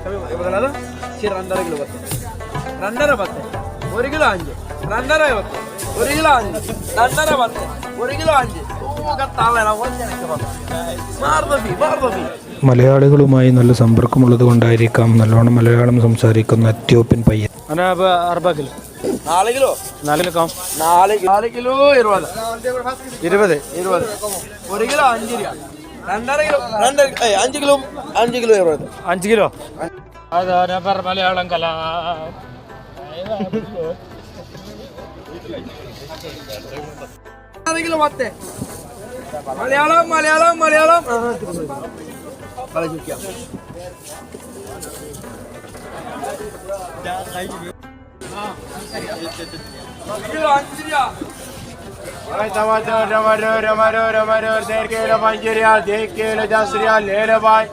ശരി 2.5 kilo 10 2.5 10 1 kilo 5 2.5 10 1 kilo 5 2.5 10 1 kilo 5 മലയാളികളുമായി നല്ല സമ്പർക്കമുള്ളത് കൊണ്ടായിരിക്കാം നല്ലോണം മലയാളം സംസാരിക്കുന്ന എത്യോപ്യൻ പയ്യൻ. 4 കിലോ 4 കിലോ 4 കിലോ 20 1 കിലോ 5 രൂപ 2.5 kilo 5 kilo 5 kilo 20 5 kilo Malayalam കല kilo 10 Malayalam Malayalam Malayalam Ramaru, 10 kilo 5 riyal, 10 kilo 10 riyal, le le bay.